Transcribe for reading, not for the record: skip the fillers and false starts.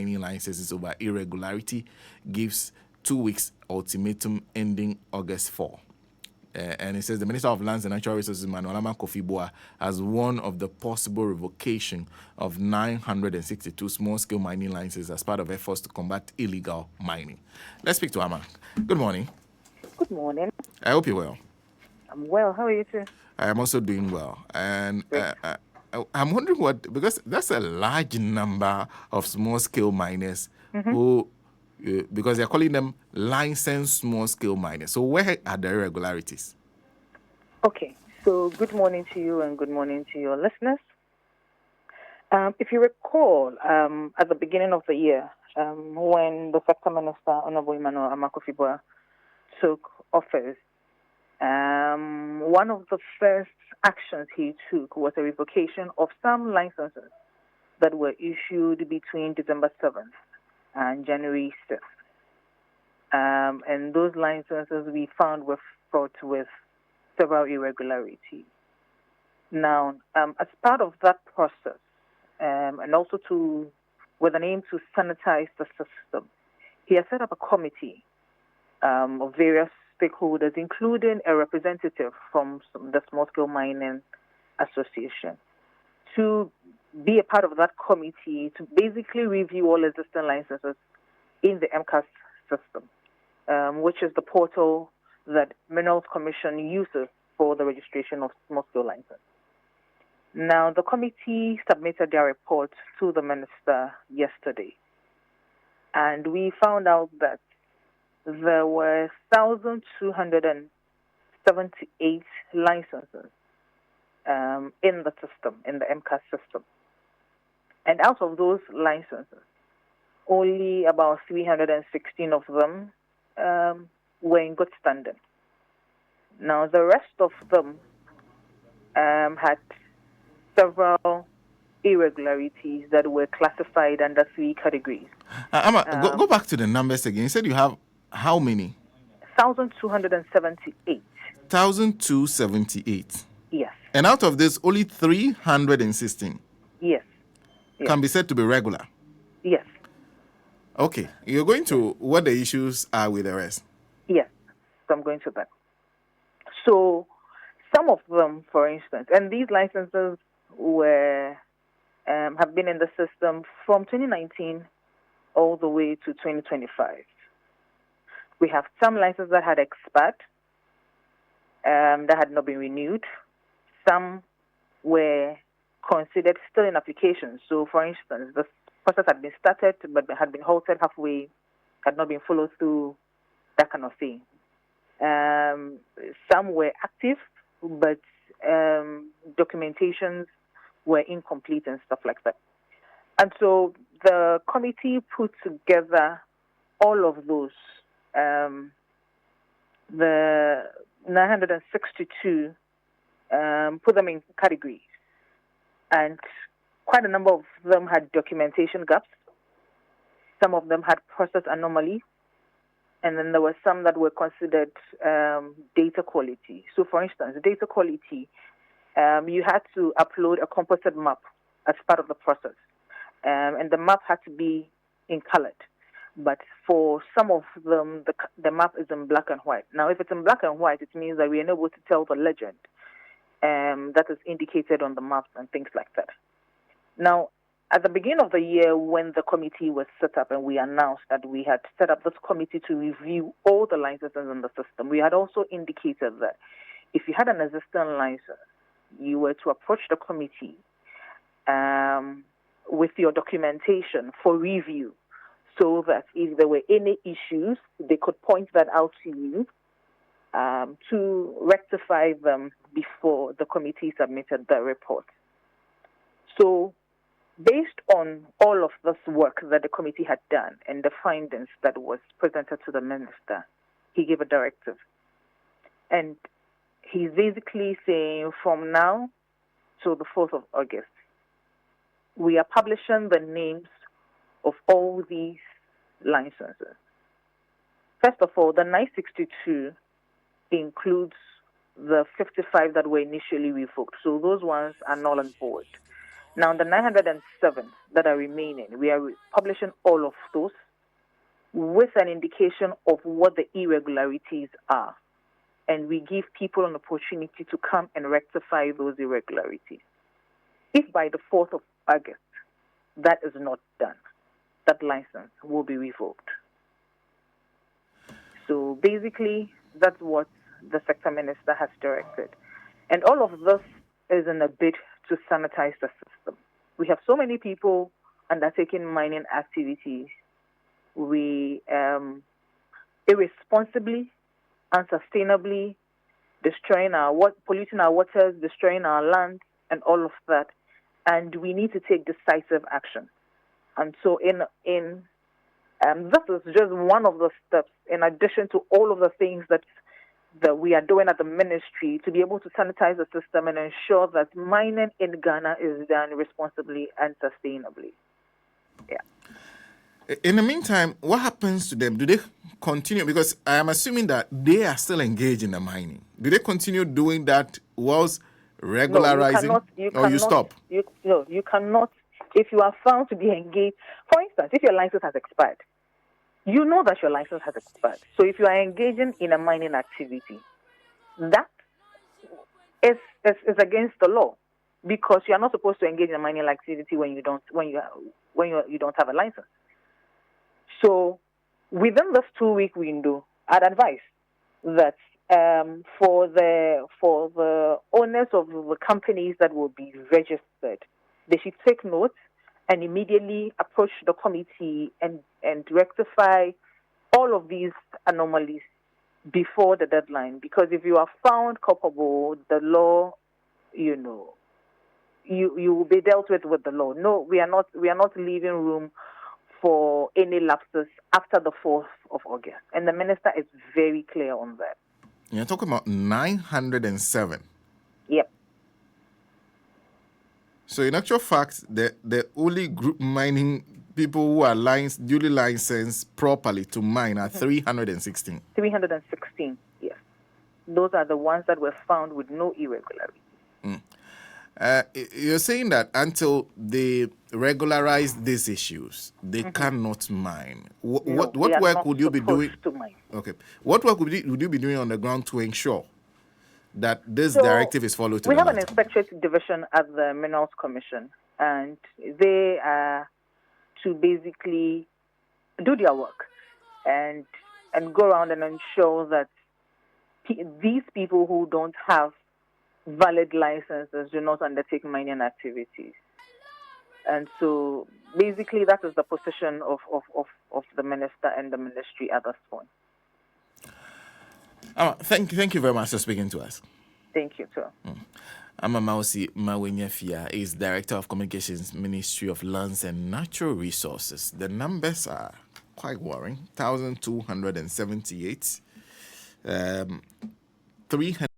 mining licenses over irregularity, gives 2 weeks ultimatum ending August 4. And it says the Minister of Lands and Natural Resources, Manuelama Kofi-Boa, has warned of the possible revocation of 962 small-scale mining licenses as part of efforts to combat illegal mining. Let's speak to Ama. Good morning. Good morning. I hope you're well. I'm well. How are you too? I am also doing well. And I'm wondering because that's a large number of small-scale miners who, because they're calling them licensed small-scale miners. So where are the irregularities? Okay. So good morning to you and good morning to your listeners. If you recall, at the beginning of the year, when the Sector Minister, Honorable Emmanuel Kofi-Boa, took office, one of the first actions he took was a revocation of some licenses that were issued between December 7th and January 6th. And those licenses we found were fraught with several irregularities. Now, as part of that process, and also with an aim to sanitize the system, he has set up a committee of various stakeholders, including a representative from the Small Scale Mining Association, to be a part of that committee to basically review all existing licenses in the MCAS system, which is the portal that Minerals Commission uses for the registration of small-scale licenses. Now, the committee submitted their report to the minister yesterday, and we found out that there were 1,278 licenses in the system, in the MCAS system. And out of those licenses, only about 316 of them were in good standing. Now, the rest of them had several irregularities that were classified under 3 categories. Go back to the numbers again. You said you have how many? 1,278. 1,278. Yes. And out of this, only 316. Yes. Can be said to be regular. Yes. Okay. You're going to what the issues are with the rest. Yes. So I'm going to that. So some of them, for instance, and these licenses were have been in the system from 2019 all the way to 2025. We have some licenses that had expired, that had not been renewed. Some were considered still in application. So, for instance, the process had been started but had been halted halfway, had not been followed through, that kind of thing. Some were active, but documentations were incomplete and stuff like that. And so the committee put together all of those, the 962, put them in categories. And quite a number of them had documentation gaps. Some of them had process anomalies. And then there were some that were considered data quality. So, for instance, data quality, you had to upload a composite map as part of the process. And the map had to be in colored. But for some of them, the map is in black and white. Now, if it's in black and white, it means that we are able to tell the legend that is indicated on the maps and things like that. Now, at the beginning of the year, when the committee was set up and we announced that we had set up this committee to review all the licenses in the system, we had also indicated that if you had an existing license, you were to approach the committee with your documentation for review, so that if there were any issues, they could point that out to you to rectify them before the committee submitted the report. So, based on all of this work that the committee had done and the findings that was presented to the minister, he gave a directive. And he's basically saying from now till the 4th of August, we are publishing the names of all these licenses. First of all, the 962 includes the 55 that were initially revoked. So those ones are null and void. Now, the 907 that are remaining, we are publishing all of those with an indication of what the irregularities are. And we give people an opportunity to come and rectify those irregularities. If by the 4th of August that is not done, that license will be revoked. So basically, that's what the sector minister has directed. And all of this is in a bid to sanitize the system. We have so many people undertaking mining activities. We irresponsibly, unsustainably polluting our waters, destroying our land, and all of that. And we need to take decisive action. And so this is just one of the steps in addition to all of the things that we are doing at the ministry to be able to sanitize the system and ensure that mining in Ghana is done responsibly and sustainably. Yeah. In the meantime, what happens to them? Do they continue? Because I am assuming that they are still engaged in the mining. Do they continue doing that whilst regularizing? No, you stop? You cannot. If you are found to be engaged, for instance, if your license has expired, you know that your license has expired. So if you are engaging in a mining activity, that is against the law, because you are not supposed to engage in a mining activity when you don't have a license. So within this 2-week window, I'd advise that for the owners of the companies that will be registered, they should take note and immediately approach the committee and rectify all of these anomalies before the deadline. Because if you are found culpable, the law, you will be dealt with the law. No, we are not leaving room for any lapses after the 4th of August. And the minister is very clear on that. You're talking about 907. Yep. So in actual fact, the only group mining people who are duly licensed properly to mine are 316. 316, yes. Those are the ones that were found with no irregularity. You're saying that until they regularize these issues, they cannot mine. What work would you be doing? Okay. What work would you be doing on the ground to ensure that this directive is followed? We have an inspectorate division at the Minerals Commission, and they are to basically do their work and go around and ensure that these people who don't have valid licenses do not undertake mining activities. And so basically that is the position of the minister and the ministry at this point. Thank you very much for speaking to us. Thank you, too. Amamausi Mawenyefia is Director of Communications, Ministry of Lands and Natural Resources. The numbers are quite worrying. 1,278. 300